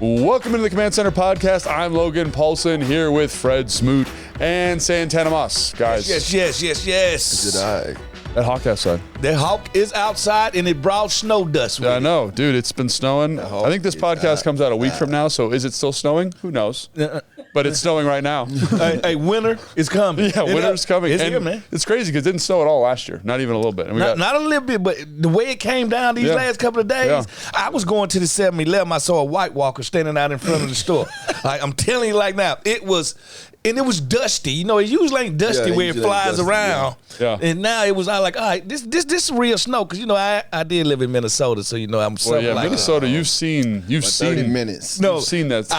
Welcome into the Command Center podcast. I'm Logan Paulson here with Fred Smoot and Santana Moss. Guys. Yes. Is it I? That hawk outside. The hawk is outside and it brought snow dust with I know, dude. It's been snowing. I think this podcast comes out a week from now, so is it still snowing? Who knows? But it's snowing right now. Hey, winter is coming. Yeah, winter's coming. It's and here, man. It's crazy because it didn't snow at all last year. Not even a little bit. And Not a little bit, but the way it came down these last couple of days, I was going to the 7-Eleven. I saw a White Walker standing out in front of the store. I'm telling you like now, it was dusty. You know, it usually ain't dusty where it flies around. Yeah. And now it was all like, all right, this is real snow. Because, you know, I did live in Minnesota, so, you know, I'm well, yeah, like Minnesota, you've seen 30 minutes. No. You've seen that.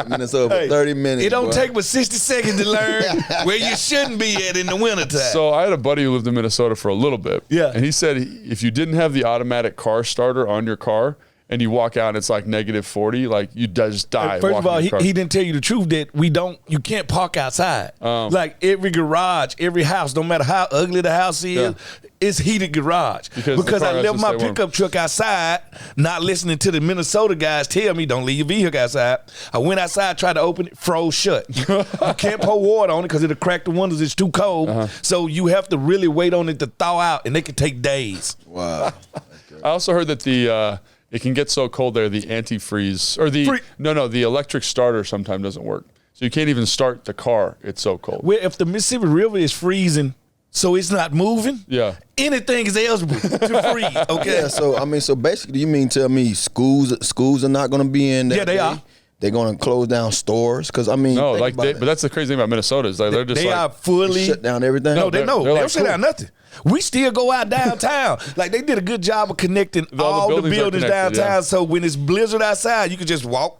Minnesota for 30 minutes. It don't boy. take but 60 seconds to learn where you shouldn't be at in the wintertime. So I had a buddy who lived in Minnesota for a little bit. Yeah. And he said if you didn't have the automatic car starter on your car and you walk out and it's like -40, like you just die. First of all, walking your car. he didn't tell you the truth that you can't park outside. Like every garage, every house, no matter how ugly the house is, it's heated garage. Because I the car has left to my stay warm. pickup truck outside, not listening to the Minnesota guys tell me don't leave your vehicle outside. I went outside, tried to open it, froze shut. You can't pour water on it because it'll crack the windows. It's too cold. So you have to really wait on it to thaw out, and it can take days. Wow. I also heard that it can get so cold there, the antifreeze or the electric starter sometimes doesn't work. So you can't even start the car. It's so cold. Where if the Mississippi River is freezing, so it's not moving. Yeah. Anything is eligible to freeze. Okay. Yeah, so basically you mean tell me schools are not going to be in that Yeah, they day? are. They're going to close down stores? Because, I mean, No, think like about it. but that's the crazy thing about Minnesota is they're just They like are fully shut down everything? No, they they're don't like, shut down nothing. We still go out downtown. Like they did a good job of connecting all the buildings are buildings connected, downtown. yeah. So when it's blizzard outside, you can just walk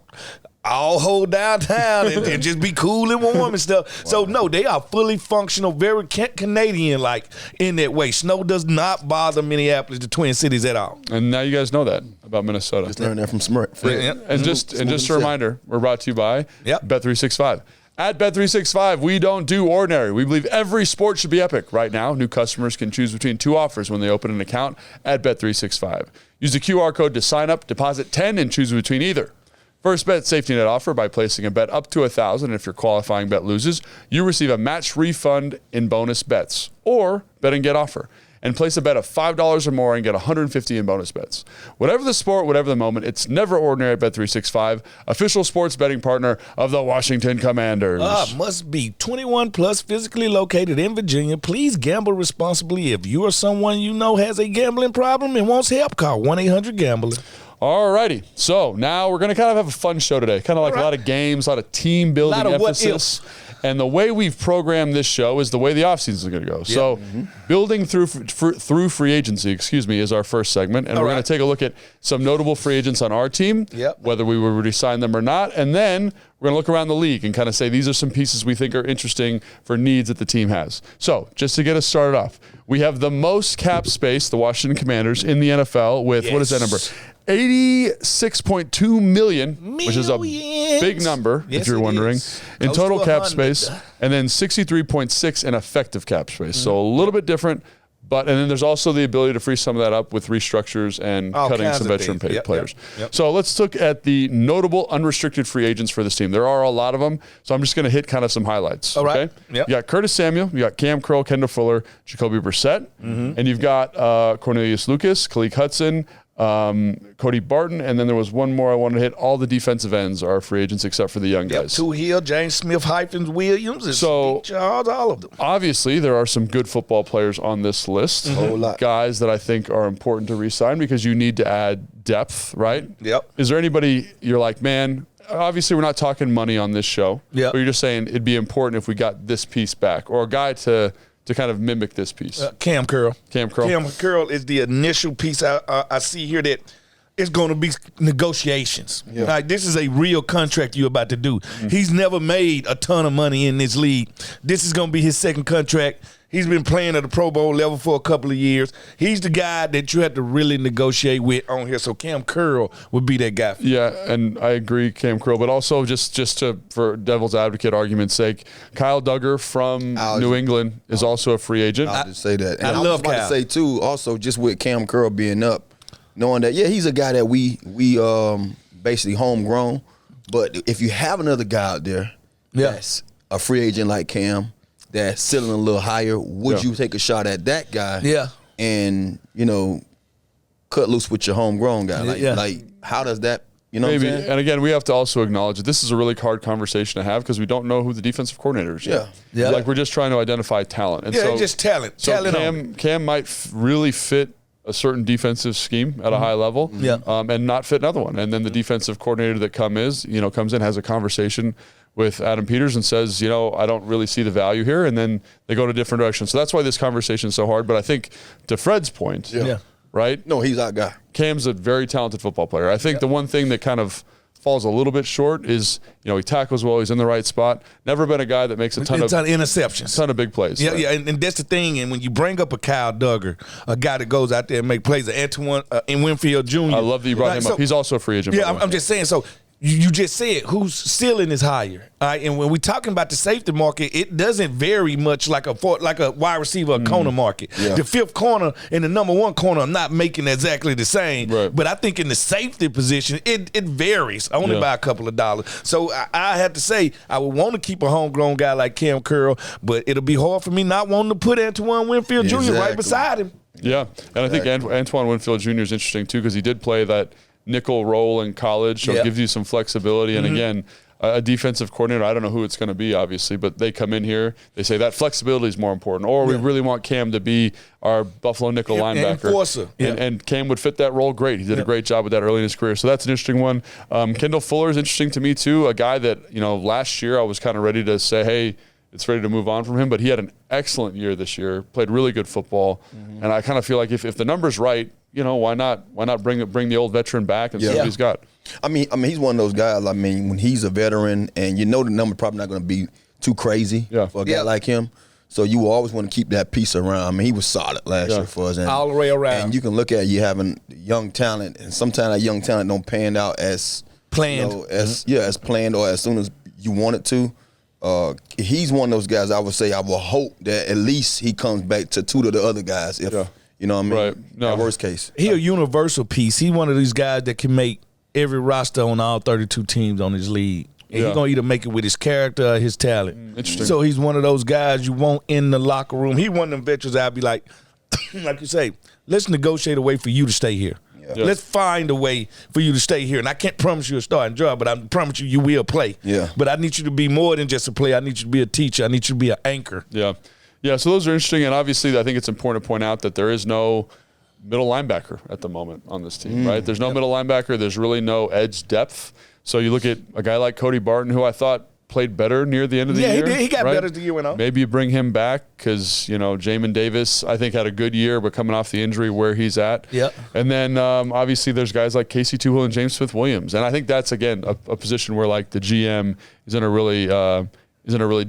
all whole downtown and just be cool and warm and stuff. Wow. So no, they are fully functional, very Canadian like in that way. Snow does not bother Minneapolis, the Twin Cities at all. And now you guys know that about Minnesota. Just learned that from Fred. Yeah. And just a reminder, we're brought to you by Bet365. At Bet365, we don't do ordinary. We believe every sport should be epic. Right now, new customers can choose between 2 offers when they open an account at Bet365. Use the QR code to sign up, deposit 10, and choose between either. First bet safety net offer by placing a bet up to $1,000. If your qualifying bet loses, you receive a match refund in bonus bets or bet and get offer. And place a bet of $5 or more and get $150 in bonus bets. Whatever the sport, whatever the moment, it's never ordinary at Bet365, official sports betting partner of the Washington Commanders. Must be 21 plus, physically located in Virginia. Please gamble responsibly. If you or someone you know has a gambling problem and wants help, call 1-800-GAMBLER. All righty. So now we're going to kind of have a fun show today. Kind of like a lot of games, a lot of team building emphasis. And the way we've programmed this show is the way the offseason is going to go. So building through free agency, is our first segment. And we're going to take a look at some notable free agents on our team, whether we would resign them or not. And then we're going to look around the league and kind of say these are some pieces we think are interesting for needs that the team has. So just to get us started off, we have the most cap space, the Washington Commanders, in the NFL with, what is that number? $86.2 million, which is a big number, if you're wondering, in total cap space, and then $63.6 in effective cap space. So a little bit different, and then there's also the ability to free some of that up with restructures and cutting some veteran players. So let's look at the notable unrestricted free agents for this team. There are a lot of them, so I'm just going to hit kind of some highlights. All right. Okay? You got Curtis Samuel, you got Cam Curl, Kendall Fuller, Jacoby Brissett, and you've got Cornelius Lucas, Khaleke Hudson, Cody Barton, and then there was one more I wanted to hit. All the defensive ends are free agents except for the young guys. Hill, James Smith, Williams, and So, Charles, all of them. Obviously, there are some good football players on this list. A whole lot. Guys that I think are important to re-sign because you need to add depth, right? Yep. Is there anybody you're like, man, obviously we're not talking money on this show, but you're just saying it'd be important if we got this piece back or a guy to kind of mimic this piece? Cam Curl. Cam Curl. Cam Curl is the initial piece I see here that it's going to be negotiations. Like, this is a real contract you're about to do. He's never made a ton of money in this league. This is going to be his second contract. He's been playing at the Pro Bowl level for a couple of years. He's the guy that you have to really negotiate with on here. So Cam Curl would be that guy. Yeah, and I agree, Cam Curl. But also, just for devil's advocate argument's sake, Kyle Duggar from New England is also a free agent. I'll just say that. And I I love was about Kyle. to say, too, also just with Cam Curl being up, knowing that, he's a guy that we basically homegrown. But if you have another guy out there that's a free agent like Cam, that's ceiling a little higher, would you take a shot at that guy? Yeah. And, cut loose with your homegrown guy? Like how does that, Maybe. what I'm saying? And again, we have to also acknowledge that this is a really hard conversation to have because we don't know who the defensive coordinator is yet. Yeah. Like we're just trying to identify talent. And so, just talent. So Cam might really fit a certain defensive scheme at a high level, and not fit another one. And then the defensive coordinator that comes in, has a conversation with Adam Peters and says, I don't really see the value here, and then they go to different directions. So that's why this conversation is so hard. But I think to Fred's point, right? No, he's our guy. Cam's a very talented football player. I think the one thing that kind of falls a little bit short is, he tackles well, he's in the right spot. Never been a guy that makes a ton of interceptions. A ton of big plays. Yeah, right? and that's the thing. And when you bring up a Kyle Duggar, a guy that goes out there and make plays, Antoine in Winfield Jr. I love that you brought him up. He's also a free agent. Yeah, I'm just saying. So you just said whose ceiling is higher. All right, and when we're talking about the safety market, it doesn't vary much like a wide receiver or corner market. Yeah. The fifth corner and the number one corner, I'm not making exactly the same. Right. But I think in the safety position, it varies only by a couple of dollars. So I have to say I would want to keep a homegrown guy like Cam Curl, but it'll be hard for me not wanting to put Antoine Winfield Jr. right beside him. Yeah, and I think Antoine Winfield Jr. is interesting too because he did play that nickel role in college, so it gives you some flexibility. And again, a defensive coordinator, I don't know who it's going to be, obviously, but they come in here, they say that flexibility is more important, or we really want Cam to be our Buffalo nickel linebacker. Enforcer. And Cam would fit that role great. He did a great job with that early in his career. So that's an interesting one. Kendall Fuller is interesting to me too, a guy that, last year I was kind of ready to say, hey, it's ready to move on from him, but he had an excellent year this year, played really good football, and I kind of feel like if the number's right, why not bring the old veteran back and see what he's got? I mean, he's one of those guys. I mean, when he's a veteran, and the number probably not going to be too crazy for a guy like him. So you always want to keep that piece around. I mean, he was solid last year for us, and all the way around. And you can look at you having young talent, and sometimes that young talent don't pan out as planned, as planned or as soon as you want it to. He's one of those guys. I would say I will hope that at least he comes back to tutor the other guys. If you know what I mean. Right. No. At worst case, he a universal piece. He one of these guys that can make every roster on all 32 teams on his league. And he's going to either make it with his character or his talent. Interesting. So he's one of those guys you want in the locker room. He one of them veterans I'd be like you say, let's negotiate a way for you to stay here. Yeah. Let's find a way for you to stay here. And I can't promise you a starting job, but I promise you will play. Yeah. But I need you to be more than just a player. I need you to be a teacher. I need you to be an anchor. Yeah. Yeah, so those are interesting, and obviously I think it's important to point out that there is no middle linebacker at the moment on this team, right? There's no middle linebacker. There's really no edge depth. So you look at a guy like Cody Barton, who I thought played better near the end of the year. Yeah, he did. He got better as the year went on. Maybe you bring him back because, Jamin Davis, I think, had a good year, but coming off the injury where he's at. Yeah. And then, obviously, there's guys like Casey Tuhill and James Smith-Williams. And I think that's, again, a position where, like, the GM is in a really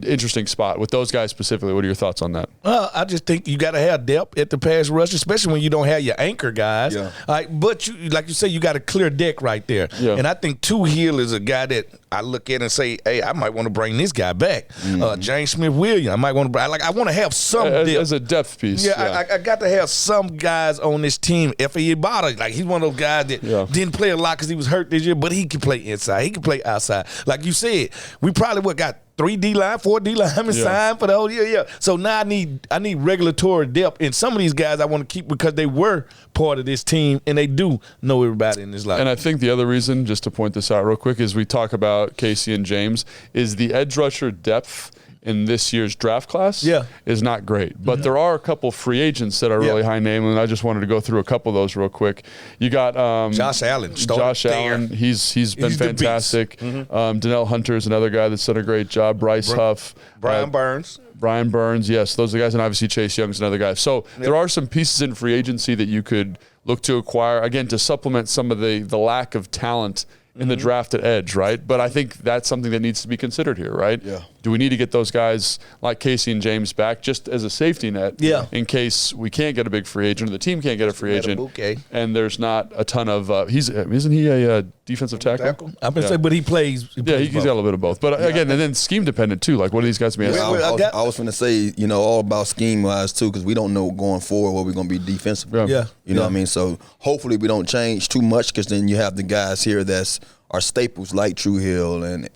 interesting spot. With those guys specifically, what are your thoughts on that? Well, I just think you got to have depth at the pass rush, especially when you don't have your anchor guys. Yeah. All right, but like you say, you got a clear deck right there. Yeah. And I think Tuhill is a guy that I look at and say, hey, I might want to bring this guy back. James Smith-Williams, I might want to. I want to have some depth. As a depth piece. Yeah, I got to have some guys on this team. Efe Ibarra, like he's one of those guys that didn't play a lot because he was hurt this year, but he can play inside. He can play outside. Like you said, we probably got 4 D linemen signed for the whole year. Yeah. So now I need regulatory depth, and some of these guys I want to keep because they were part of this team and they do know everybody in this line. And I think the other reason, just to point this out real quick, is we talk about Casey and James, is the edge rusher depth in this year's draft class is not great. But there are a couple free agents that are really high name, and I just wanted to go through a couple of those real quick. You got Josh Allen. Allen, he's been fantastic. Donnell Hunter is another guy that's done a great job. Bryce Huff. Brian Burns, yes. Those are the guys, and obviously Chase Young's another guy. So there are some pieces in free agency that you could look to acquire, again, to supplement some of the lack of talent in the draft at edge, right? But I think that's something that needs to be considered here, right? Yeah. Do we need to get those guys like Casey and James back just as a safety net in case we can't get a big free agent or the team can't get a free agent and there's not a ton of isn't he a defensive tackle? I'm going to say, but he plays. He's got a little bit of both. But again, and then scheme dependent too. Like, what are these guys being? I was going to say, all about scheme wise too, because we don't know going forward what we're going to be defensively. Yeah. You know what I mean? So hopefully we don't change too much, because then you have the guys here that's are staples like True Hill and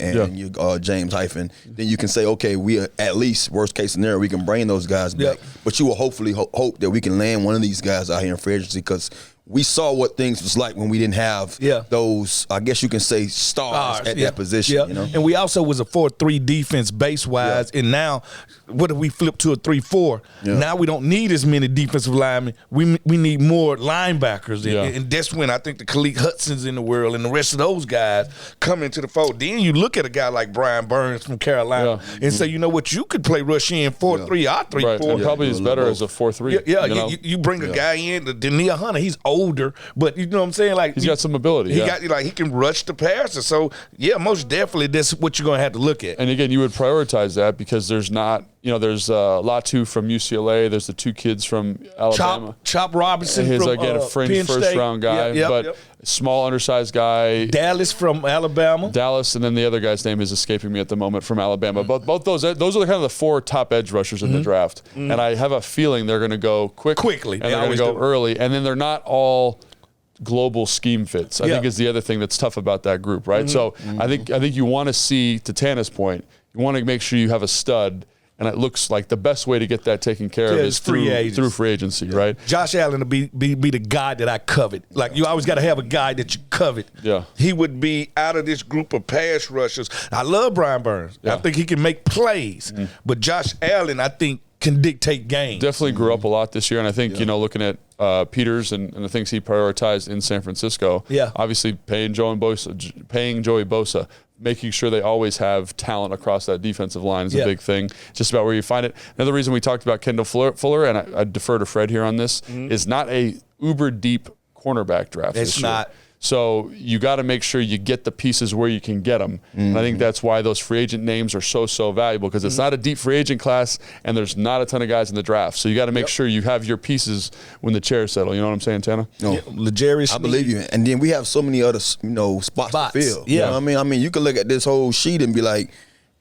James Hyphen, then you can say, okay, we are, at least worst case scenario, we can bring those guys back. But you will hopefully hope that we can land one of these guys out here in free agency, because we saw what things was like when we didn't have those, I guess you can say, stars at that position. You know? And we also was a 4-3 defense base-wise, and now what if we flip to a 3-4? Now we don't need as many defensive linemen. We need more linebackers, and that's when I think the Khaleke Hudsons in the world and the rest of those guys come into the fold. Then you look at a guy like Brian Burns from Carolina and say, you know what, you could play rush in 4-3 or 3-4. Right. And probably is better as a 4-3. You bring a guy in, Dania Hunter, he's older, but you know what I'm saying? Like he's got some ability. He can rush the passer. So most definitely that's what you're gonna have to look at. And again, you would prioritize that because there's not, there's Latu from UCLA. There's the two kids from Alabama. Chop Robinson. He's from, again a fringe Penn first State. round guy, small, undersized guy. Dallas from Alabama. And then the other guy's name is escaping me at the moment, from Alabama. Both those are the kind of the 4 top edge rushers in the draft. And I have a feeling they're going to go quickly, and they're going to go early, and then they're not all global scheme fits. I think is the other thing that's tough about that group, right? So I think you want to see, to Tana's point, you want to make sure you have a stud. And it looks like the best way to get that taken care of is through free agency, right? Josh Allen will be the guy that I covet. Like, you always got to have a guy that you covet. Yeah. He would be out of this group of pass rushers. I love Brian Burns. I think he can make plays. But Josh Allen, I think, can dictate games. Definitely grew up a lot this year. And I think, looking at Peters and the things he prioritized in San Francisco, obviously paying Joey Bosa, making sure they always have talent across that defensive line is a big thing. Just about where you find it. Another reason we talked about Kendall Fuller, and I defer to Fred here on this, is not a uber deep cornerback draft. It's not. So you got to make sure you get the pieces where you can get them. And I think that's why those free agent names are so valuable, because it's not a deep free agent class and there's not a ton of guys in the draft. So you got to make sure you have your pieces when the chairs settle. You know what I'm saying, Tana? No, I believe you. And then we have so many other spots to fill. You know what I mean? I mean, you can look at this whole sheet and be like,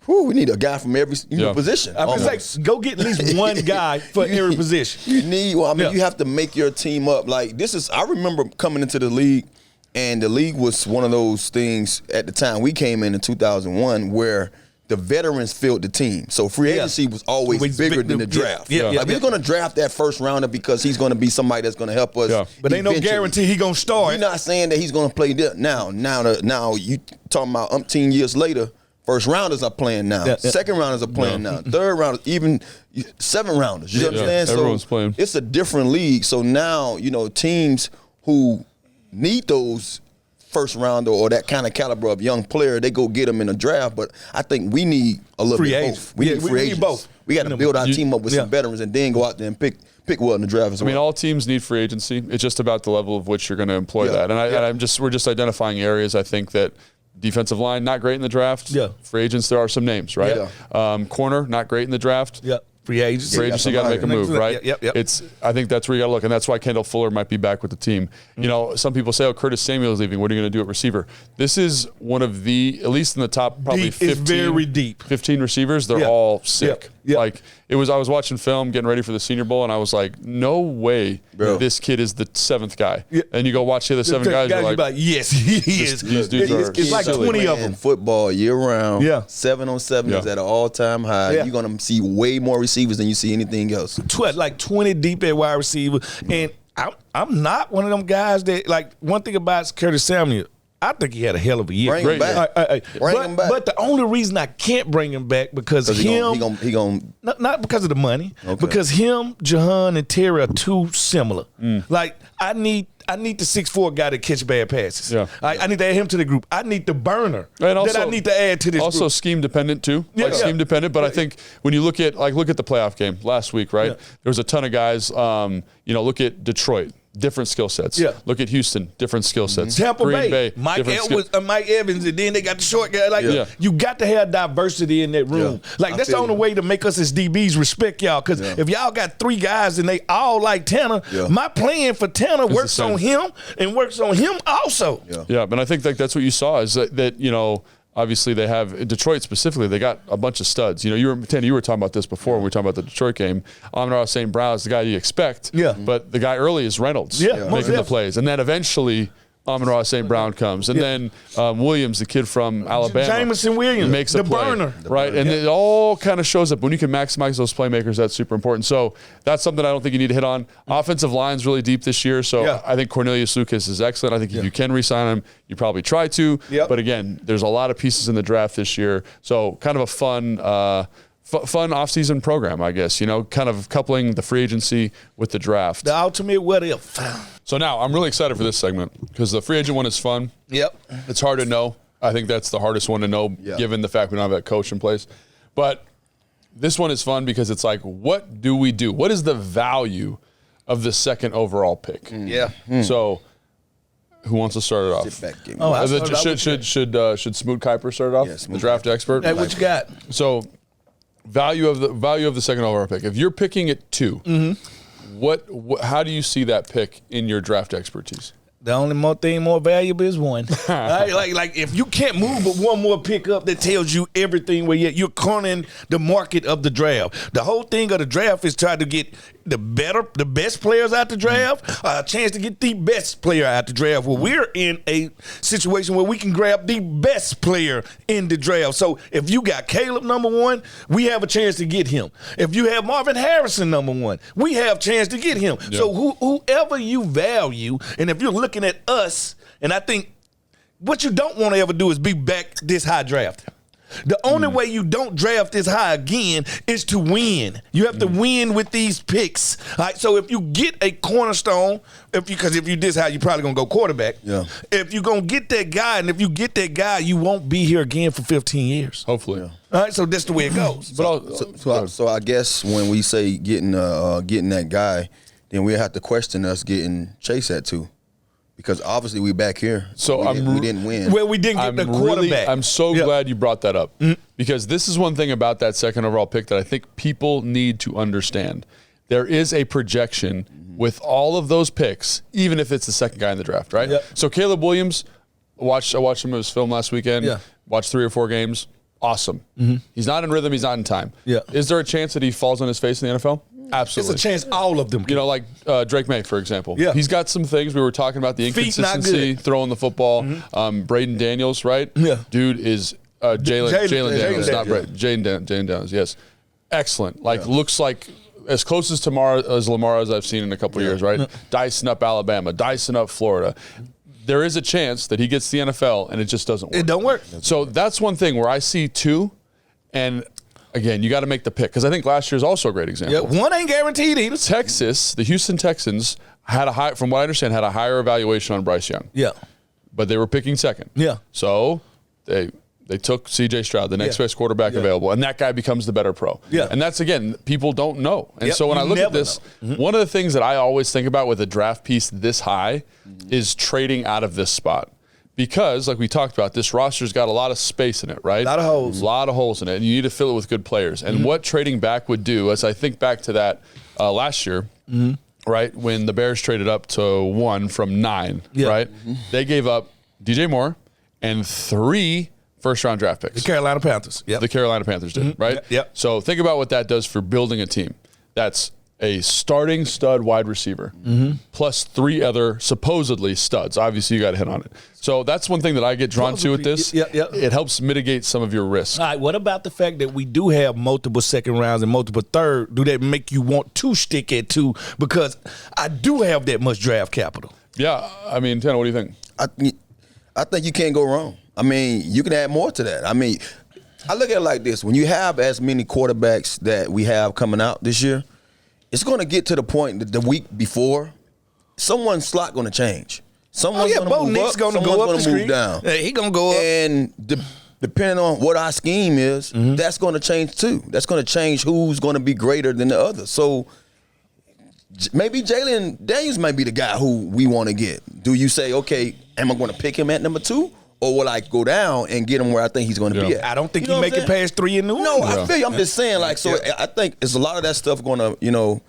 whew, we need a guy from every position. I mean, it's like, go get at least one guy for every position. You need, you have to make your team up. Like, I remember coming into the league, and the league was one of those things at the time we came in 2001 where the veterans filled the team. So free agency was always bigger than the draft. Like, we're going to draft that first rounder because he's going to be somebody that's going to help us. But ain't no guarantee he's going to start. You're not saying that he's going to play there. Now you talking about umpteen years later, first rounders are playing now. Second rounders are playing now. Third rounders, even 7 rounders. You understand? Everyone's playing. It's a different league. So now, teams who need those first rounder or that kind of caliber of young player, they go get them in a draft. But I think we need a little bit of both. We need free agents. Both. We got to build our team up with some veterans and then go out there and pick well in the draft as well. I mean, all teams need free agency. It's just about the level of which you're going to employ that. And we're just identifying areas. I think that defensive line, not great in the draft. Free agents, there are some names, right? Corner, not great in the draft. Free agency, got to make a move, right? Yep. I think that's where you got to look, and that's why Kendall Fuller might be back with the team. Some people say, Curtis Samuel is leaving. What are you going to do at receiver? This is one of the, at least in the top probably 15 receivers, they're all sick. Like, I was watching film, getting ready for the Senior Bowl, and I was like, no way this kid is the 7th guy. And you go watch the other 7 guys, you're like, yes, he is. These dudes are it's like 20 of them. Football year-round, 7-on-7 is at an all-time high. You're going to see way more receivers than you see anything else. Like 20 deep at wide receiver. And I'm not one of them guys that, like, one thing about Curtis Samuel, I think he had a hell of a year. Bring him back. Bring him back. But the only reason I can't bring him back because him, not because of the money, because him, Jahan, and Terry are too similar. Like, I need the 6'4" guy to catch bad passes. I need to add him to the group. I need the burner that I need to add to this also group. Scheme dependent too. Scheme dependent. But I think when you look at the playoff game last week, right? There was a ton of guys. Look at Detroit. Different skill sets. Look at Houston. Different skill sets. Tampa Green Bay. Mike Evans, and then they got the short guy. Like, you got to have diversity in that room. Like, that's the only way to make us as DBs respect y'all. Because if y'all got 3 guys and they all like Tanner, my plan for Tanner works on him and works on him also. But I think that's what you saw is that obviously they have, in Detroit specifically, they got a bunch of studs. You were talking about this before when we were talking about the Detroit game. Amon-Ra St. Brown is the guy you expect, but the guy early is Reynolds making the plays. And then eventually Amon-Ra St. Brown comes. And then Williams, the kid from Alabama. Jameson Williams. Makes a play. Burner. Right? And it all kind of shows up. When you can maximize those playmakers, that's super important. So that's something I don't think you need to hit on. Offensive line's really deep this year. So I think Cornelius Lucas is excellent. I think if you can re-sign him, you probably try to. But again, there's a lot of pieces in the draft this year. So kind of a fun offseason program, I guess, kind of coupling the free agency with the draft. The ultimate what if. So now I'm really excited for this segment because the free agent one is fun. Yep. It's hard to know. I think that's the hardest one to know given the fact we don't have that coach in place. But this one is fun because it's like, what do we do? What is the value of the second overall pick? So who wants to start it off? Should Smoot Kiper start it off? Yes, the draft expert. Hey, what you got? So value of the second overall pick. If you're picking at 2, how do you see that pick in your draft expertise? The only more valuable is 1. like if you can't move but one more pickup that tells you everything where you're cornering the market of the draft. The whole thing of the draft is trying to get the best players out the draft, a chance to get the best player out the draft. Well, we're in a situation where we can grab the best player in the draft. So if you got Caleb number 1, we have a chance to get him. If you have Marvin Harrison number 1, we have a chance to get him. Yep. So whoever you value, and if you're looking at us, and I think what you don't want to ever do is be back this high draft. The only way you don't draft this high again is to win. You have to win with these picks. All right, so if you get a cornerstone, because if you this high, you're probably going to go quarterback. Yeah. If you're going to get that guy, and if you get that guy, you won't be here again for 15 years. Hopefully. Yeah. All right, so that's the way it goes. So I guess when we say getting that guy, then we have to question us getting Chase at 2. Because obviously we back here. So we didn't win. Well, we didn't get the quarterback. I'm so glad you brought that up. Because this is one thing about that second overall pick that I think people need to understand. There is a projection with all of those picks, even if it's the second guy in the draft, right? Yep. So Caleb Williams, I watched some of his film last weekend. Yeah. Watched 3 or 4 games. Awesome. He's not in rhythm. He's not in time. Yeah. Is there a chance that he falls on his face in the NFL? Absolutely. It's a chance all of them can. Like Drake May, for example. Yeah. He's got some things. We were talking about the inconsistency, throwing the football. Braden Daniels, right? Yeah. Dude is Jalen Daniels, not Braden. Jalen Daniels, yes. Excellent. Looks like as close as Lamar as I've seen in a couple of years, right? Dicing up Alabama, dicing up Florida. There is a chance that he gets the NFL and it just doesn't work. It don't work. So that's one thing where I see 2, and again, you got to make the pick because I think last year is also a great example. Yeah, 1 ain't guaranteed either. Texas, the Houston Texans from what I understand, had a higher evaluation on Bryce Young. Yeah, but they were picking second. Yeah, so they took C.J. Stroud, the next best quarterback available, and that guy becomes the better pro. Yeah, and that's again, people don't know. And so when I look at this, one of the things that I always think about with a draft piece this high is trading out of this spot. Because, like we talked about, this roster's got a lot of space in it, right? A lot of holes. A lot of holes in it, and you need to fill it with good players. And what trading back would do, as I think back to that last year, right, when the Bears traded up to 1 from 9, right? They gave up DJ Moore and 3 first-round draft picks. The Carolina Panthers. Yep. The Carolina Panthers did, right? Yep. So think about what that does for building a team. That's a starting stud wide receiver plus 3 other supposedly studs. Obviously, you got to hit on it. So that's one thing that I get drawn to with this. It helps mitigate some of your risks. All right, what about the fact that we do have multiple second rounds and multiple third? Do that make you want to stick at 2? Because I do have that much draft capital. Yeah, I mean, Tanner, what do you think? I think you can't go wrong. I mean, you can add more to that. I mean, I look at it like this. When you have as many quarterbacks that we have coming out this year, it's going to get to the point that the week before, someone's slot going to change. Someone's going to move up, someone's going to move down. Yeah, he going to go up. And depending on what our scheme is, that's going to change too. That's going to change who's going to be greater than the other. So maybe Jalen Daniels might be the guy who we want to get. Do you say, okay, am I going to pick him at number 2? Or will I go down and get him where I think he's going to be at? I don't think you make it past 3 in New Orleans. No, I feel you. I'm just saying, I think it's a lot of that stuff going to,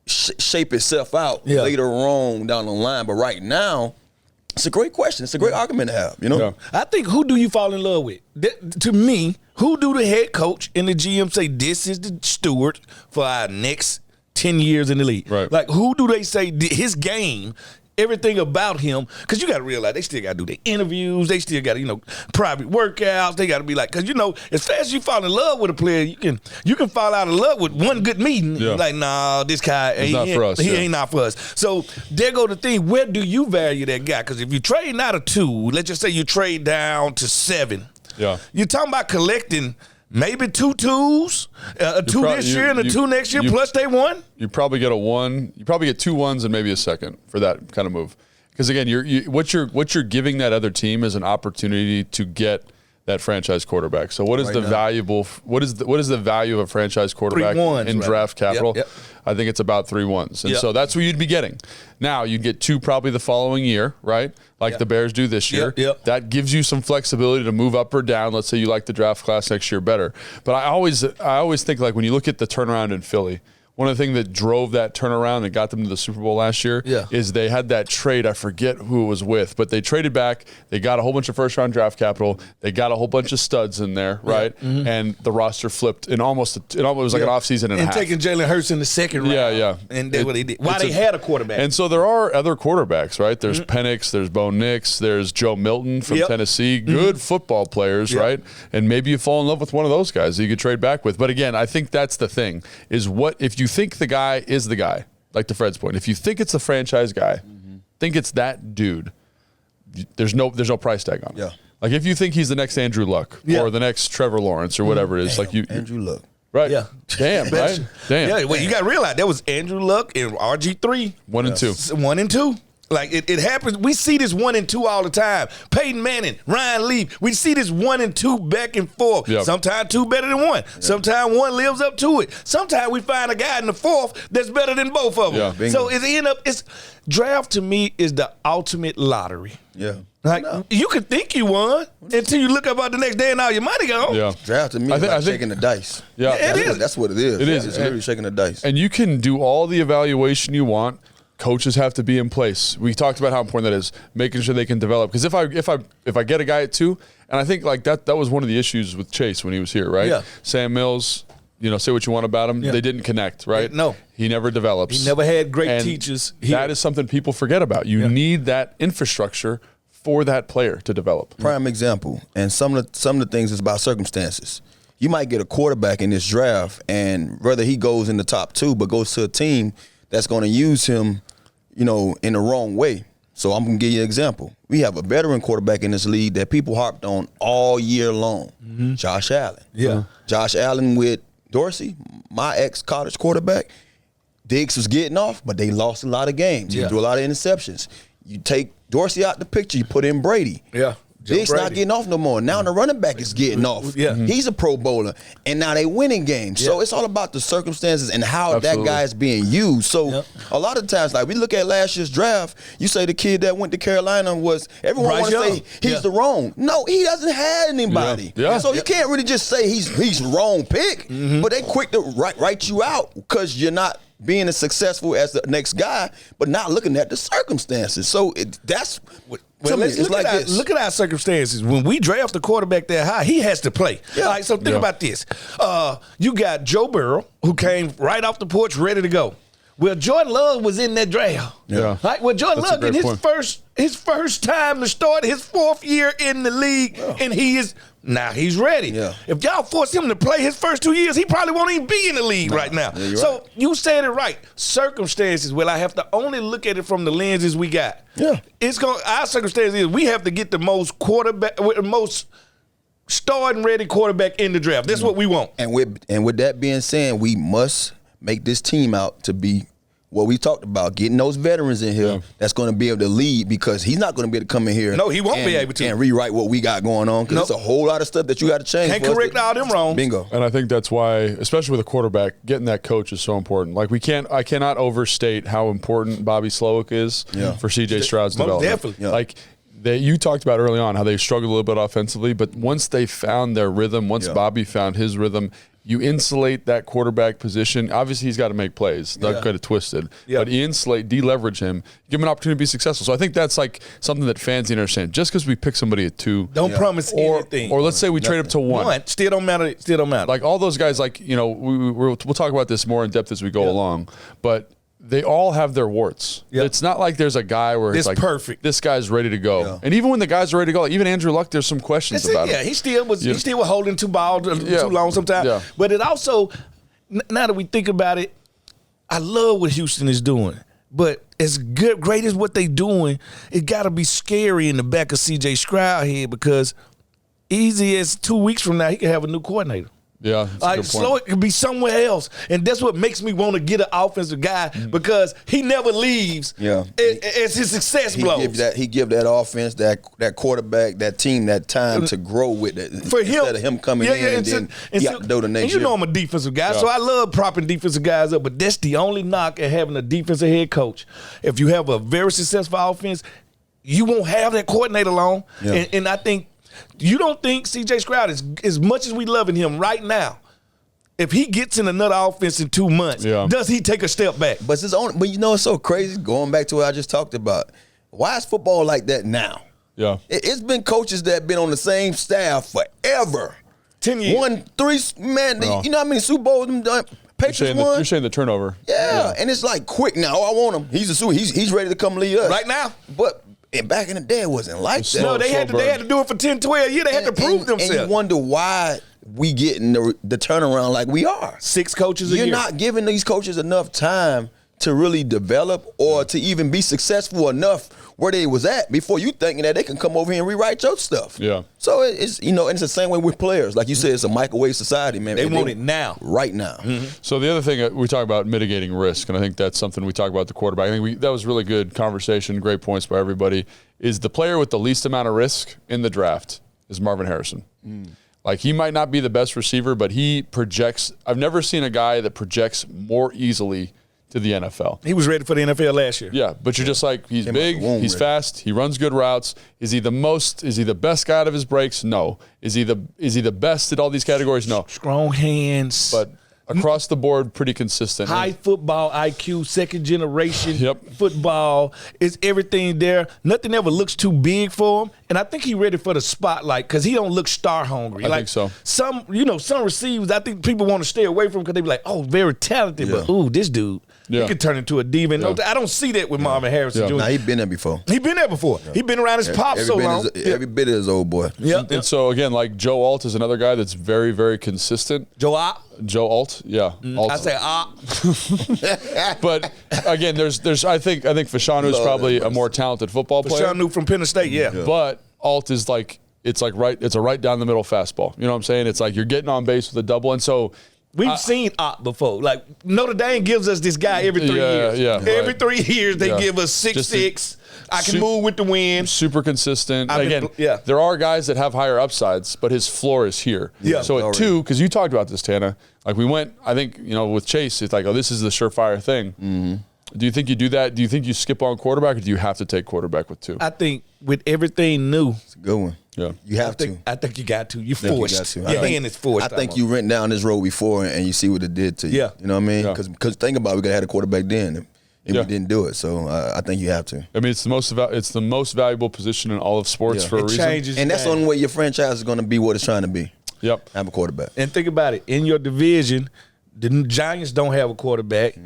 shape itself out later on down the line. But right now, it's a great question. It's a great argument to have, Yeah. I think, who do you fall in love with? To me, who do the head coach and the GM say, this is the steward for our next 10 years in the league? Right. Like, who do they say his game everything about him, because you got to realize they still got to do their interviews. They still got to, private workouts. They got to be like, because, as fast as you fall in love with a player, you can fall out of love with one good meeting. Yeah. Like, nah, this guy ain't not for us. So there go the thing. Where do you value that guy? Because if you trade out of 2, let's just say you trade down to 7. Yeah. You're talking about collecting maybe 2 2s, a 2 this year and a 2 next year, plus they 1. You probably get a 1. You probably get 2 1s and maybe a second for that kind of move. Because again, what you're giving that other team is an opportunity to get that franchise quarterback. So what is what is the value of a franchise quarterback in draft capital? Yep. I think it's about 3 1s. And so that's what you'd be getting. Now you get 2 probably the following year, right? Like the Bears do this year. That gives you some flexibility to move up or down. Let's say you like the draft class next year better. But I always think, like, when you look at the turnaround in Philly, one of the things that drove that turnaround and got them to the Super Bowl last year is they had that trade. I forget who it was with, but they traded back. They got a whole bunch of first-round draft capital. They got a whole bunch of studs in there, right? Mm-hmm. And the roster flipped in almost it was like an offseason and a half. And taking Jalen Hurts in the second round. Yeah. And that's what they did. Why they had a quarterback. And so there are other quarterbacks, right? There's Penix, there's Bo Nix, there's Joe Milton from Tennessee. Good football players, right? And maybe you fall in love with one of those guys that you could trade back with. But again, I think that's the thing, is what if you think the guy is the guy, like to Fred's point. If you think it's the franchise guy, think it's that dude, there's no price tag on it. Yeah. Like if you think he's the next Andrew Luck or the next Trevor Lawrence or whatever it is, like Andrew Luck. Right. Yeah. Damn, right? Damn. Yeah, well, you got to realize that was Andrew Luck and RG3. 1 and 2. 1 and 2. Like, it happens. We see this 1 and 2 all the time. Peyton Manning, Ryan Leaf. We see this 1 and 2 back and forth. Yep. Sometimes 2 better than 1. Yep. Sometimes 1 lives up to it. Sometimes we find a guy in the 4th that's better than both of them. Yeah. So it's draft to me is the ultimate lottery. Yeah. Like, you could think you won until you look up out the next day and all your money gone. Yeah. Draft to me is like shaking the dice. Yeah. That's what it is. It is. It's literally shaking the dice. And you can do all the evaluation you want. Coaches have to be in place. We talked about how important that is, making sure they can develop. Because if I get a guy at 2, and I think like that was one of the issues with Chase when he was here, right? Yeah. Sam Mills, say what you want about him. Yeah. They didn't connect, right? No. He never develops. He never had great teachers. That is something people forget about. You need that infrastructure for that player to develop. Prime example, and some of the things is about circumstances. You might get a quarterback in this draft, and whether he goes in the top 2, but goes to a team that's going to use him, in the wrong way. So I'm going to give you an example. We have a veteran quarterback in this league that people harped on all year long, Josh Allen. Yeah. Josh Allen with Dorsey, my ex-college quarterback. Diggs was getting off, but they lost a lot of games. He threw a lot of interceptions. You take Dorsey out the picture, you put in Brady. Yeah. Diggs not getting off no more. Now the running back is getting off. Yeah. He's a Pro Bowler, and now they winning games. So it's all about the circumstances and how that guy is being used. So a lot of times, like we look at last year's draft, you say the kid that went to Carolina was, everyone want to say he's the wrong. No, he doesn't have anybody. Yeah. So you can't really just say he's wrong pick, but they quick to write you out because you're not being as successful as the next guy, but not looking at the circumstances. So that's Well, look at our circumstances. When we draft a quarterback that high, he has to play. Yeah. All right, so think about this. You got Joe Burrow, who came right off the porch ready to go. Well, Jordan Love was in that draft. Yeah. Right? Well, Jordan Love in his first time to start his 4th year in the league, and he's ready. Yeah. If y'all force him to play his first 2 years, he probably won't even be in the league right now. Yeah, so you said it right. Circumstances. Well, I have to only look at it from the lenses we got. Yeah. Our circumstances is we have to get the most starting ready quarterback in the draft. That's what we want. And with that being said, we must make this team out to be what we talked about, getting those veterans in here that's going to be able to lead, because he's not going to be able to come in here. No, he won't be able to. And rewrite what we got going on, because there's a whole lot of stuff that you got to change. Can't correct all them wrongs. Bingo. And I think that's why, especially with a quarterback, getting that coach is so important. Like I cannot overstate how important Bobby Slowick is for CJ Stroud's development. Definitely. Yeah. Like you talked about early on how they struggled a little bit offensively, but once they found their rhythm, once Bobby found his rhythm, you insulate that quarterback position. Obviously, he's got to make plays. Not get it twisted. Yeah. But you deleverage him, give him an opportunity to be successful. So I think that's like something that fans need to understand. Just because we pick somebody at 2. Don't promise anything. Or let's say we trade up to 1. Still don't matter. Still don't matter. Like all those guys, like, we'll talk about this more in depth as we go along. But they all have their warts. Yep. It's not like there's a guy where it's like perfect. This guy's ready to go. Yeah. And even when the guys are ready to go, like even Andrew Luck, there's some questions about him. Yeah, he still was holding two balls too long sometimes. Yeah. But it also, now that we think about it, I love what Houston is doing. But as great as what they doing, it got to be scary in the back of C.J. Stroud head, because easy as 2 weeks from now, he can have a new coordinator. Yeah, slow it could be somewhere else, and that's what makes me want to get an offensive guy, because he never leaves. Yeah, as his success blows. He give that offense, that quarterback, that team that time to grow with it. For him, instead of him coming in and then he out the door the next year. You know I'm a defensive guy, so I love propping defensive guys up. But that's the only knock at having a defensive head coach. If you have a very successful offense, you won't have that coordinator long, and I think. You don't think C.J. Stroud, is as much as we loving him right now, if he gets in another offense in 2 months, does he take a step back? But you know it's so crazy, going back to what I just talked about. Why is football like that now? Yeah. It's been coaches that have been on the same staff forever. 10 years. Won 3, man, you know how many Super Bowls them done? Patriots won? You're saying the turnover. Yeah, and it's like quick now. Oh, I want him. He's ready to come lead us. Right now. But and back in the day, it wasn't like that. No, they had to do it for 10, 12 years. They had to prove themselves. And you wonder why we getting the turnaround like we are. 6 coaches a year. You're not giving these coaches enough time to really develop or to even be successful enough where they was at before you thinking that they can come over here and rewrite your stuff. Yeah. So it's, and it's the same way with players. Like you said, it's a microwave society, man. They want it now. Right now. Mm-hmm. So the other thing, we talk about mitigating risk, and I think that's something we talk about the quarterback. I think that was really good conversation, great points by everybody, is the player with the least amount of risk in the draft is Marvin Harrison. Like, he might not be the best receiver, but he projects. I've never seen a guy that projects more easily to the NFL. He was ready for the NFL last year. Yeah, but you're just like, he's big, he's fast, he runs good routes. Is he the best guy out of his breaks? No. Is he the best at all these categories? No. Strong hands. But across the board, pretty consistent. High football IQ, second generation football. It's everything there. Nothing ever looks too big for him. And I think he's ready for the spotlight, because he don't look star hungry. I think so. Some receivers, I think people want to stay away from, because they be like, oh, very talented, but ooh, this dude. He could turn into a diva. I don't see that with Marvin Harrison Jr. Nah, he been there before. He been there before. He been around his pop so long. Every bit of his old boy. And so, again, like Joe Alt is another guy that's very, very consistent. Joe Alt? Joe Alt, yeah. Alt. I say Alt. But, again, there's I think Fashanu is probably a more talented football player. Fashanu from Penn State, yeah. But Alt is like, it's a right down the middle fastball. You know what I'm saying? It's like you're getting on base with a double. And so we've seen Ott before. Like, Notre Dame gives us this guy every 3 years. Every 3 years they give us 6'6". I can move with the wind. Super consistent. There are guys that have higher upsides, but his floor is here. So at 2, because you talked about this, Tana, like we went, I think, with Chase, it's like, oh, this is the surefire thing. Mm-hmm. Do you think you do that? Do you think you skip on quarterback, or do you have to take quarterback with 2? I think with everything new. It's a good one. Yeah, you have to. I think you got to. You're forced. Your hand is forced. I think you went down this road before and you see what it did to you. You know what I mean? Because think about it, we could have had a quarterback then if we didn't do it. So I think you have to. I mean, it's the most valuable position in all of sports for a reason. And that's the only way your franchise is going to be what it's trying to be. Yep. Have a quarterback. And think about it. In your division, the Giants don't have a quarterback.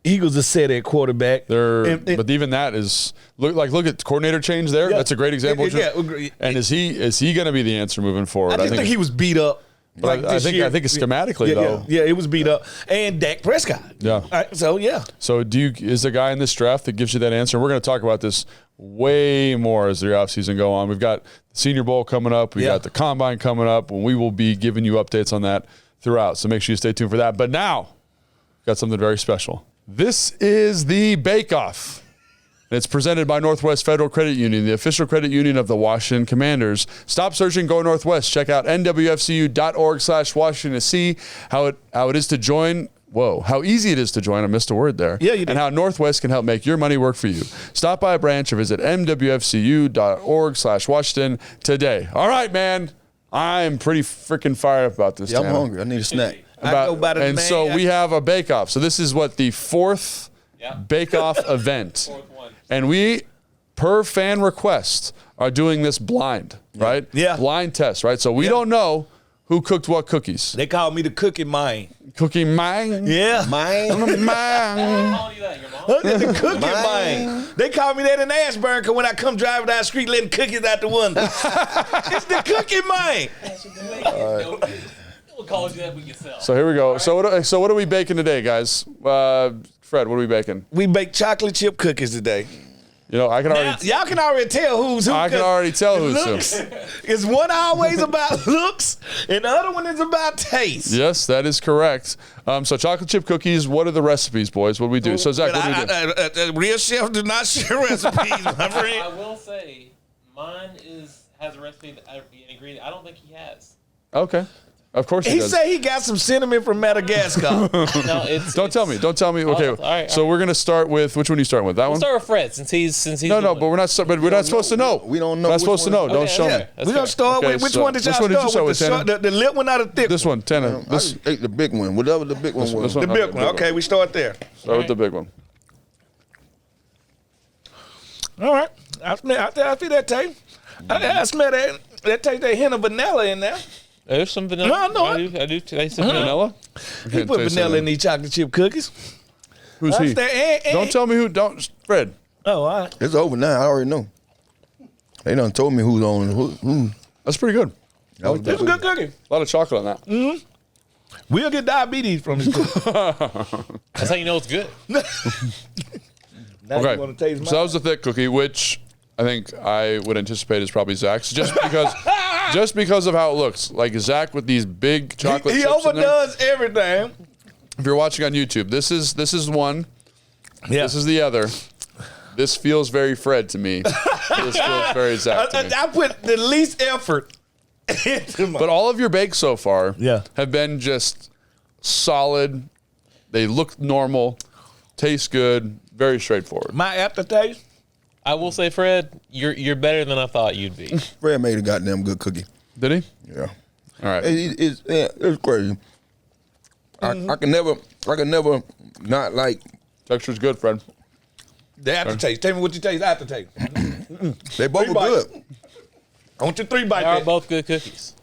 Eagles are set at quarterback. But even that is look at the coordinator change there. That's a great example. And is he going to be the answer moving forward? I think he was beat up. But I think schematically though. Yeah, it was beat up. And Dak Prescott. Yeah. So is the guy in this draft that gives you that answer? We're going to talk about this way more as the offseason go on. We've got the Senior Bowl coming up. We got the Combine coming up, and we will be giving you updates on that throughout. So make sure you stay tuned for that. But now, we've got something very special. This is the Bake Off. It's presented by Northwest Federal Credit Union, the official credit union of the Washington Commanders. Stop searching, go Northwest. Check out nwfcu.org/Washington to see how it is to join. Whoa, how easy it is to join. I missed a word there. Yeah, you did. And how Northwest can help make your money work for you. Stop by a branch or visit nwfcu.org/Washington today. All right, man. I'm pretty freaking fired up about this. Yeah, I'm hungry. I need a snack. So we have a bake-off. So this is what, the 4th bake-off event. And we, per fan request, are doing this blind, right? Yeah. Blind test, right? So we don't know Who cooked what cookies? They call me the cookie man. Cookie man? Yeah. Mine. Man. How you that, your mom? The cookie man. They call me that in Ashburn because when I come driving down the street letting cookies out the window. It's the cookie man. We'll call you that we can sell. So here we go. So what are we baking today, guys? Fred, what are we baking? We bake chocolate chip cookies today. You know, I can Now, already. y'all can already tell who's who. I can 'cause already tell who's looks, who. Is one always about looks, and the other one is about taste. Yes, that is correct. So chocolate chip cookies. What are the recipes, boys? What do we do? So Zach, what do we do? Real chefs do not share recipes, my I friend. will say, mine has a recipe that an ingredient I don't think he has. Okay. Of course he He does. said he got some cinnamon from Madagascar. No, it's Don't tell me. Don't tell me. Okay. all right, So we're gonna start with which one are you starting with? That We'll one? start with Fred since he's No, doing but we're not. But we're not supposed to know. We don't know We're not which supposed to one. know. Don't Okay, show that's me. fair. That's We're gonna fair. start Okay, with which so one did y'all which one did you start start with? with, Tanner? The lit one or the thick This one, Tana. I This ate the big one, whatever the big one was. this one? one. The big one. Okay, we start there. Start with the big one. All right. I feel that taste. I smell that taste, that hint of vanilla in there. There's some vanilla. No, I know I do taste some vanilla. Vanilla. He put vanilla in these chocolate chip cookies. Who's he? Don't Don't tell me who. Don't. Fred. Oh, all right. It's over now. I already know. They done told me who's on. That's pretty good. That was It's a good cookie. A lot of chocolate on that. We'll get diabetes from this cookie. That's how you know it's good. Now Okay. you want to taste So that mine? was the thick cookie, which I think I would anticipate is probably Zach's, just because of how it looks. Like Zach with these big chocolate He chips in there. overdoes everything. If you're watching on YouTube, this is one. Yeah. This is the other. This feels very Fred to me. This feels very Zach to me. I put the least effort into my. But all of your bakes so far Yeah. have been just solid. They look normal, taste good, very straightforward. My aftertaste. I will say, Fred, you're better than I thought you'd be. Fred made a goddamn good cookie. Did he? Yeah. All right. It's crazy. I can never not like. Texture's good, Fred. The aftertaste. Tell me what you taste aftertaste. They both Three were bites. good. I want your 3 bites. They are both good cookies.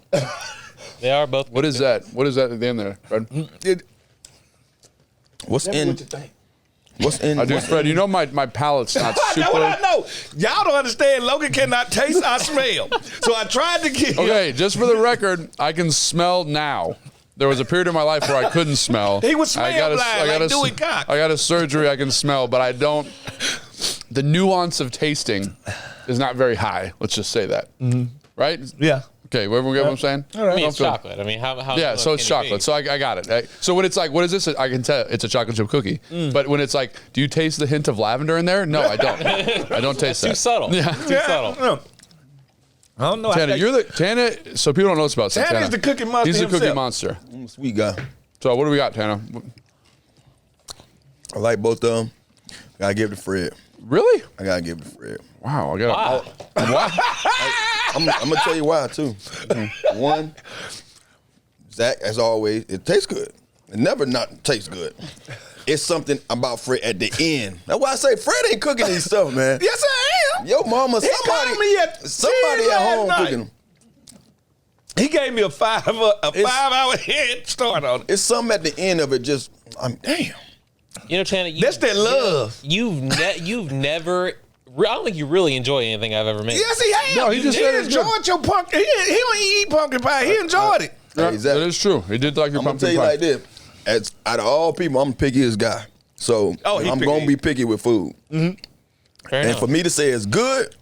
They are both. What is that? What is that at the end there, Fred? What's Tell me in? what you think. What's in? I do, what's Fred. You know my palate's not That's super. what I know. Y'all don't understand. Logan cannot taste or smell. So I tried to get him. Okay, just for the record, I can smell now. There was a period in my life where I couldn't smell. He was smell blind like Dewey I Cox. got a surgery. I can smell, but I don't. The nuance of tasting is not very high. Let's just say that. Right? Yeah. Okay. Whatever get what I'm saying. All right. I mean, it's Don't feel- chocolate. I mean, how Yeah, so can it's it chocolate. be? So I got it. So when it's like, what is this? I can tell it's a chocolate chip cookie. But when it's like, do you taste the hint of lavender in there? No, I don't. I don't taste Too that. subtle. Yeah. Too subtle. No. I don't know. Tana, you're the Tana. So people don't know this about Tana's Tana. the cookie monster He's the cookie himself. monster. I'm a sweet guy. So what do we got, Tana? I like both of them. Gotta give it to Fred. Really? I gotta give it to Fred. Wow. I got. Wow. I'm gonna tell you why too. One, Zach, as always, it tastes good. It never not tastes good. It's something about Fred at the end. That's why I say Fred ain't cooking these stuff, man. Yes, I am. Your mama, He called me at somebody 10 at home last night. cooking them. He gave me a 5-hour head start on it. It's something at the end of it. Just, damn. You know, Tana, That's that love. You've never. I don't think you really enjoy anything I've ever made. Yes, he has. No, he just said it's good. enjoyed your pumpkin. He don't eat pumpkin pie. He enjoyed it. Yeah, Hey, Zach, that is true. He did like your I'm gonna pumpkin tell you pie. like this. As out of all people, I'm the pickiest guy. So Oh, he I'm picky. gonna be picky with food. Fair And enough. for me to say it's good,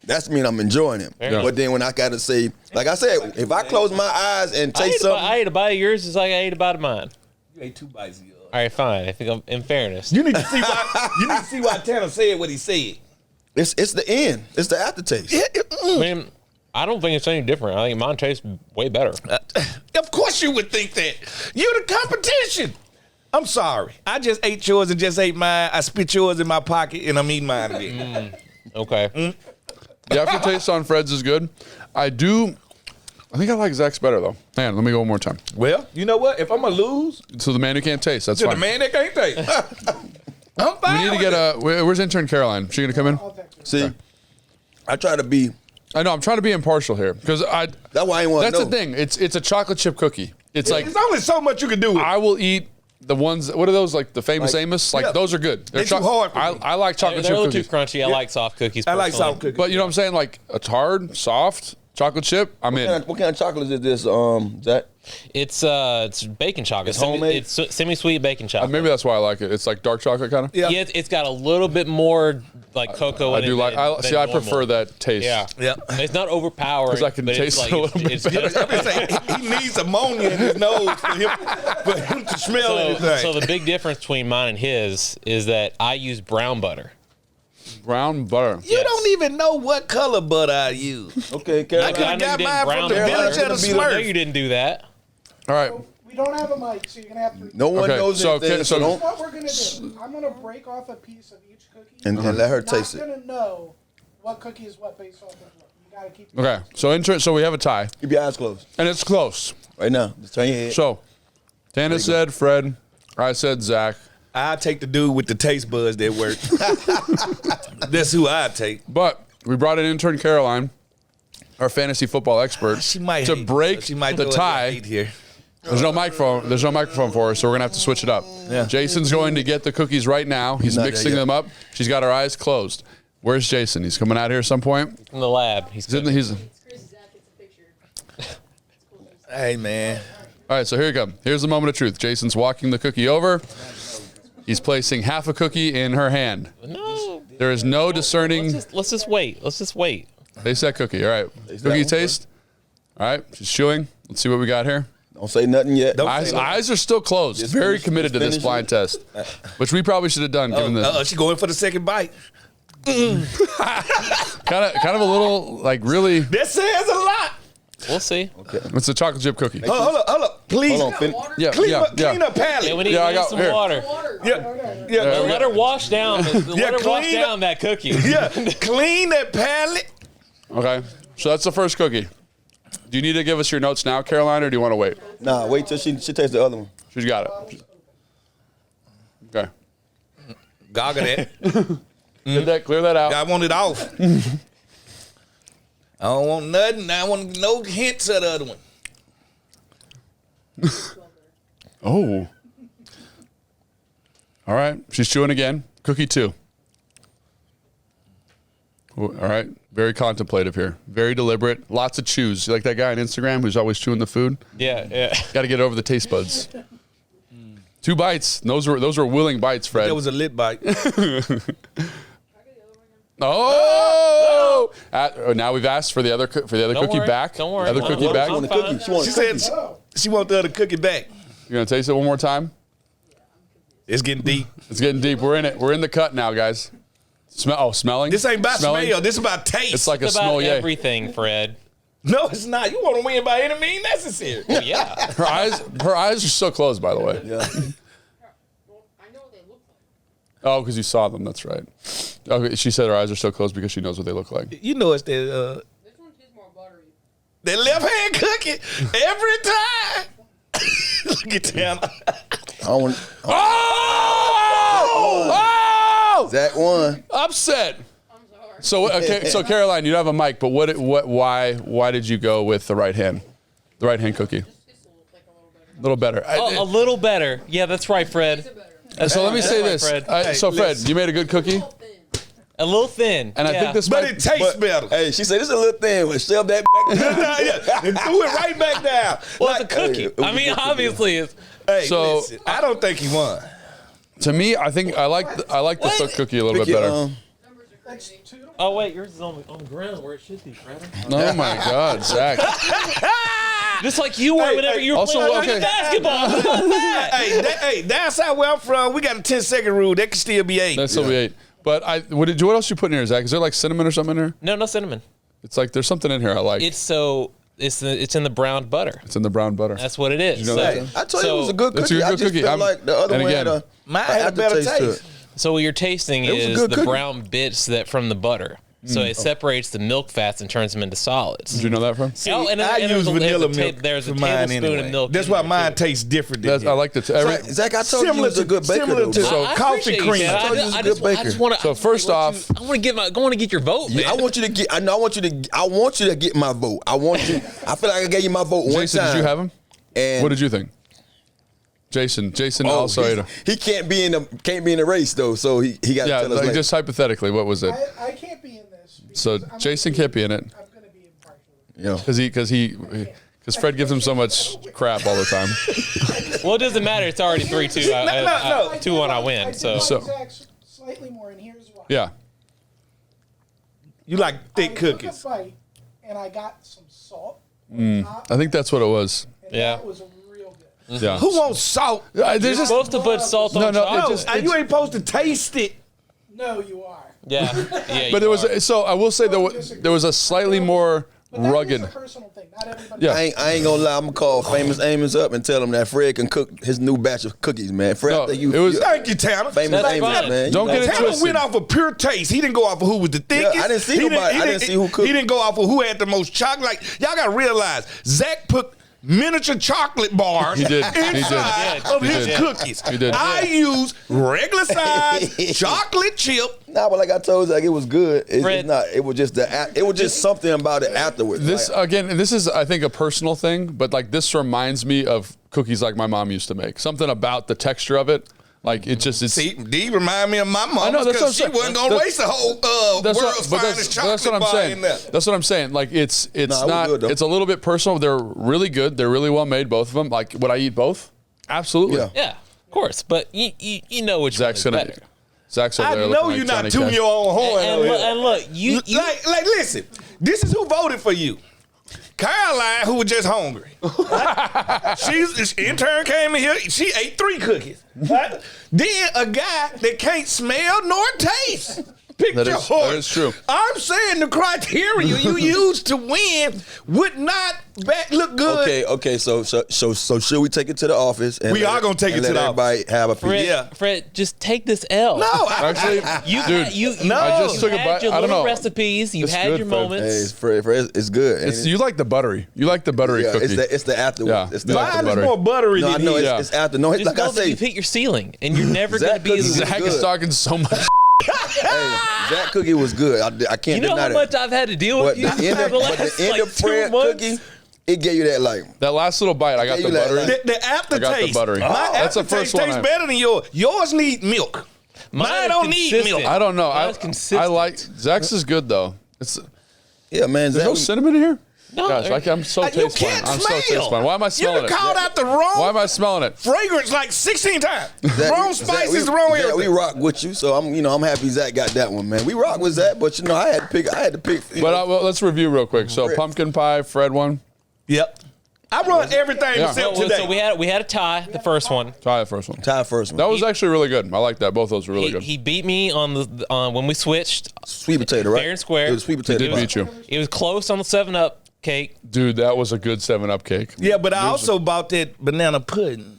that's mean I'm enjoying it. Fair enough. But then when I gotta say, like I said, if I close my eyes and taste something, I ate a bite of yours just like I ate a bite of mine. You ate 2 bites of yours. All right, fine. I think I'm in fairness. You need to see why. You need to see why Tanner said what he said. it's the end. It's the aftertaste. I mean, I don't think it's any different. I think mine tastes way better. Of course you would think that. You're the competition. I'm sorry. I just ate yours and just ate mine. I spit yours in my pocket and I'm eating mine again. Okay. The aftertaste on Fred's is good. I think I like Zach's better though. Man, let me go one more time. Well, you know what? If I'm going to lose So the man who can't taste, that's to the fine. man that can't taste, I'm fine. We need to get where's intern Caroline? She gonna come in? See, I try to be I know I'm trying to be impartial here because That's why I want. That's the thing. It's a chocolate chip cookie. It's like There's only so much you can do with it. I will eat the ones. What are those? Like the famous Amos? Like those are good. They're too hard for me. I like chocolate They're a chip little cookies. too crunchy. I like soft cookies. I like personally. soft cookies. But you know what I'm saying? Like a hard, soft chocolate chip. I'm in. What kind of chocolate is this, Zach? It's bacon chocolate. It's homemade? It's semi-sweet bacon chocolate. Maybe that's why I like it. It's like dark chocolate kind of. Yeah. Yeah, it's got a little bit more like cocoa I in it. do like. than I normal. prefer that taste. Yeah, Yeah. It's not overpowering. 'Cause I can but taste it's like, a little bit it's better. good. I'm just saying, he needs ammonia in his nose for him to smell anything. So the big difference between mine and his is that I use brown butter. Brown butter. You don't even know what color butter I use. Okay, I Carolina. could have got mine from the village of the I know Smurf. you didn't do that. All right. We don't have a mic, so you're gonna have to. No one Okay, knows so- anything, okay, so so- don't What we're gonna do? I'm gonna break off a piece of each cookie. and let her Not taste it. gonna know what cookie is what based off of what. You gotta keep. Okay. So we have a tie, Keep your eyes closed and it's close. right now. Just turn your head. So, Tana said Fred. I said Zach. I take the dude with the taste buds that work. That's who I take. But we brought in intern Caroline, our fantasy football expert, She might to hate, break she might the throw a tie. hate here. There's no microphone. There's no microphone for us, so we're gonna have to switch it up. Yeah. Jason's going to get the cookies right now. He's not there mixing yet. them up. She's got her eyes closed. Where's Jason? He's coming out here at some point. In the lab. He's He's cooking. Hey man, All right, so here you go. Here's the moment of truth. Jason's walking the cookie over. He's placing half a cookie in her hand. No. There is no discerning. Let's just wait. Let's just wait. Taste that cookie. All right. that Cookie one taste. All right. She's chewing. Let's see what we got here. Don't say nothing yet. Don't Eyes, say nothing. eyes are still closed. Just Very finish- committed to just this finish blind it. test, which we probably should have done. Given the she going for the second bite. kind of a little like really. That says a lot. We'll see. It's a chocolate chip cookie. Hold up, please. Hold on, Yeah, Clean yeah, up yeah. palate. Yeah, we need, Yeah, I we need got- some here. water. Yeah, Let her wash down. Let her wash clean down that cookie. yeah. Clean that palate. Okay, so that's the first cookie. Do you need to give us your notes now, Caroline, or do you want to wait? Nah, wait till she tastes the other one. She's got it. Okay. Goggle that. Clear that out. I want it off. I don't want nothing. I want no hints of the other one. Oh. All right. She's chewing again. Cookie 2. All right. Very contemplative here. Very deliberate. Lots of chews. You like that guy on Instagram who's always chewing the food? Yeah. Got to get over the taste buds. 2 bites. Those were willing bites, Fred. That was a lit bite. Oh! Now we've asked for the other Don't cookie worry. back. Don't worry. Other I'm cookie fine. back. I'm The fine. cookie. She wants She the said cookie. she want the other cookie back. You gonna taste it one more time? It's getting deep. It's getting deep. We're in it. We're in the cut now, guys. Smelling. This ain't about Smelling? smell. This is about taste. It's like a It's about sommelier. everything, Fred. no, it's not. You want to win by any means necessary. Well, yeah. Her eyes are still closed, by the way. Yeah. I know what they look like. Oh, because you saw them. That's right. Okay, she said her eyes are still closed because she knows what they look like. You know it's that This one tastes more buttery. that left hand cookie every time. Look at them. I don't want. Oh! Zach won. Upset. I'm sorry. So okay, so Caroline, you don't have a mic, but why did you go with the right hand cookie? This tastes a little better. A little better. Oh, a little better. Yeah, that's right, Fred. Tastes better. So let me say right, this. Fred. So Fred, listen. you made a good cookie, Thin. A little thin. and I Yeah. think this But might. it tastes better. Hey, she said this is a little thin. But shove that back. Yeah, and threw it right back down. Well, Like, it's a cookie. it was I a mean, good cookie. obviously, it's. hey, So- listen, I don't think he won. To me, I think I like the Sook cookie a little bit Cookie, better. Numbers are That's crazy. 2 to 1. Oh wait, yours is on the ground where it should be, Fred. Oh my God, Zach. Just like you were whenever you were also, playing okay. basketball. How about that? Hey, that's how where I'm from. We got a 10-second rule. That can still be 8. That's what we ate. But what else you put in here, Zach? Is there like cinnamon or something in here? No cinnamon. It's like there's something in here I like. It's in the browned butter. It's in the brown butter. That's what it is. You know that? I told you it was a good It's a cookie. good I just cookie. felt like the other and one again, had Mine had a better aftertaste to taste. it. So what you're tasting was a is good the cookie. brown bits that from the butter. So it separates the milk fats and turns them into solids. Did you know that from? I use vanilla milk There's a for mine tablespoon anyway. of milk. That's in why there, mine too. tastes different than That's, I like the. Zach, I told you he was a good baker. Similar Though, to bro. I coffee appreciate cream. that. I told you he was a good I baker. just want to. So first off, I want to get your vote, man. I want you to get. I want you to get my vote. I want you. I feel like I gave you my vote one Jason, time. did you have him? And What did you think? Jason also ate him. he can't be in the race though, so he got to Yeah, tell us. like Like, just hypothetically, what was it? I can't be in this. because So I'm Jason gonna can't be in it. I'm going to be impartial. you know. Because Fred gives him so much crap all the time. Well, it doesn't matter. It's already 3-2. No. 2-1. I win. So Zach's slightly more, and here's why. Yeah. You like thick I cookies. took a bite, and I got some salt. I think that's what it was. And Yeah. that was real good. Yeah. Who wants salt? There's you're just supposed to put salt on No, chocolate. No, you ain't supposed to taste it. No, you are. Yeah. but there was so I will say there was a slightly more But that rugged. is a personal thing. Not everybody. Yeah. I ain't gonna lie. I'm gonna call Famous Amos up and tell him that Fred can cook his new batch of cookies, man. Fred, No, I think you. it was- you- Thank you, Tanner. Famous That's Amos, fine. man. Don't get it Tanner twisted. went off of pure taste. He didn't go off of who was the thickest. I didn't see nobody. I didn't see who cooked. He didn't go off of who had the most chocolate. Like, y'all gotta realize, Zach put miniature chocolate bars He did. He did. inside Yeah, of he his did. cookies. He did. I use regular size chocolate chip. Nah, but like I told Zach, it was good. It's Fred- not. It was just it was just something about it afterwards. This Like, again, this is I think a personal thing, but like this reminds me of cookies like my mom used to make. Something about the texture of it, like it's. See, D remind me of my mom know, that's what I'm because she saying. wasn't gonna waste the whole world's finest chocolate what I'm bar saying. in there. That's what I'm saying. Like it's Nah, it was not. good, though. It's a little bit personal. They're really good. They're really well made. Both of them. Like would I eat both? Absolutely. Yeah. Yeah, of course. But you know which Zach's one is gonna. better. Zach's over I there know looking you're like not Johnny tooting Cash. your own horn. And over look, here. and look, you like, listen, this is who voted for you. Caroline, who was just hungry. This intern came in here. She ate 3 cookies. Right? Then a guy that can't smell nor taste. Pick That your is- horse. that is true. I'm saying the criteria you used to win would not look good. Okay. So should we take it to the office? And We are gonna take and it to let the everybody have a piece. Fred, Yeah. Fred, just take this L. No, Actually, dude, No. I just took a had bite. your I don't little know. recipes. You It's had good, your Fred. Hey, moments. Fred, it's good. ain't It's it? you like the buttery. You like the buttery Yeah, cookie. it's the afterwards. Yeah. It's You the like the mine is buttery. more buttery No, I than know his. Yeah. it's after. No, Just like know I that say, you've hit your ceiling, and you're never going to Zach be as cookies good. Zach good. is talking so much. hey, that cookie was good. I can't You know deny how that. much I've had to deal But with you the end for of, the but last the end like of 2 Fred months? cookie, it gave you that like. That last little bite, I got Okay, the you like- buttery. The aftertaste. I got the buttery. My That's the aftertaste first one tastes I- better than yours. Yours need milk. Mine is don't need consistent. milk. I don't know. Mine's consistent. I like Zach's is good though. It's Yeah, man. there's no Zach, cinnamon in here. No, Gosh, I'm so You taste blind. can't I'm smell. so taste blind. Why am I smelling You it? done called out the wrong Why am I smelling it? fragrance like 16 times. Zach, wrong Zach, spices, we- wrong Zach, we everything. rock with you, so I'm happy Zach got that one, man. We rock with Zach, but I had to pick. you But know. well, let's review real quick. So Fred. pumpkin pie, Fred won. Yep. I run everything Yeah. except Well, today. so we had a tie, the first one. Try the first one. Tie first one. That was actually really good. I like that. Both those were really good. He beat me on when we switched. Sweet potato, right? Fair and square. It was sweet potato. He did pie. beat you. It was close on the 7-Up cake. Dude, that was a good 7-Up cake. Yeah, but I also bought that banana pudding.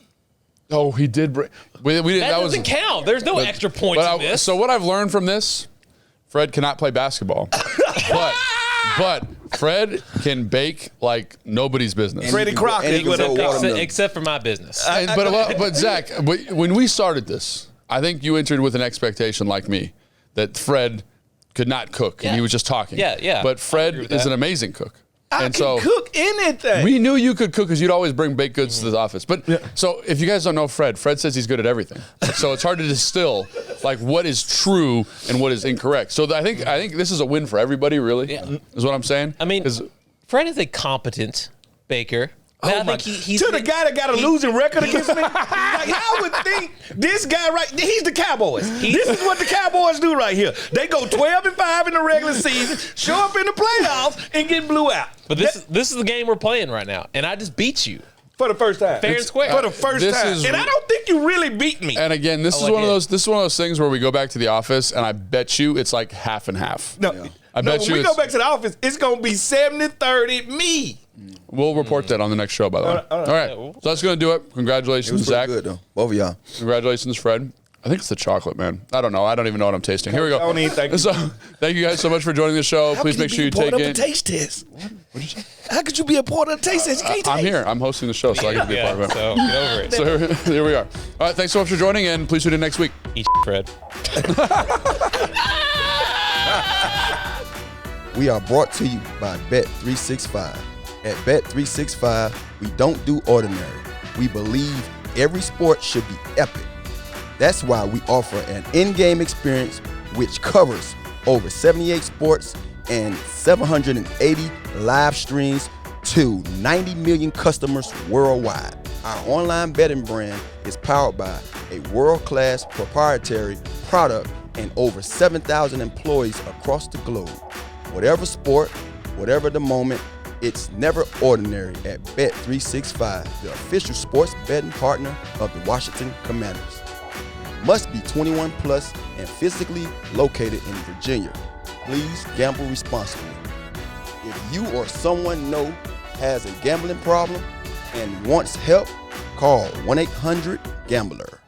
Oh, he did. We didn't. That doesn't count. There's no extra points in this. So what I've learned from this, Fred cannot play basketball, but Fred can bake like nobody's business. Freddie Crocker, And he he can would've grow got- watermelon. Except for my business. But Zach, when we started this, I think you entered with an expectation like me that Fred could not cook and he Yeah. was just talking. Yeah. But I Fred agree with is that. an amazing cook. I and can so cook anything. we knew you could cook because you'd always bring baked goods to the office. But so if you guys don't know Fred says he's good at everything. So it's hard to distill like what is true and what is incorrect. So I think this is a win for everybody, really. Yeah. Is what I'm saying. I mean, 'Cause- Fred is a competent baker. I think he's to the guy that got a losing record against me, like I would think this guy he's the Cowboys. This is what the Cowboys do right here. They go 12-5 in the regular season, show up in the playoffs, and get blew out. But this is the game we're playing right now, and I just beat you. For the first time. Fair and square. For the first This time. is- And I don't think you really beat me. And again, this is I one of did. those. This is one of those things where we go back to the office, and I bet you it's like half and half. No, I bet when you we it's- go back to the office, it's going to be 70-30 me. We'll report that on the next show, by the way. All right. So that's going to do it. Congratulations, It was pretty Zach. good though. Both of y'all. Congratulations, Fred. I think it's the chocolate, man. I don't know. I don't even know what I'm tasting. Here we go. Tony, thank you. So, thank you guys so much for joining the show. How Please could make sure you be a take part of it. a taste test? What'd you say? How could you be a part of a taste test? You can't I'm taste. here. I'm hosting the show, so I get to be a part of it. So get over it. So here we are. All right, thanks so much for joining, and please tune in next week. Eat Fred. We are brought to you by Bet365. At Bet365, we don't do ordinary. We believe every sport should be epic. That's why we offer an in-game experience which covers over 78 sports and 780 live streams to 90 million customers worldwide. Our online betting brand is powered by a world-class proprietary product and over 7,000 employees across the globe. Whatever sport, whatever the moment, it's never ordinary at Bet365, the official sports betting partner of the Washington Commanders. Must be 21 plus and physically located in Virginia. Please gamble responsibly. If you or someone know has a gambling problem and wants help, call 1-800-GAMBLER.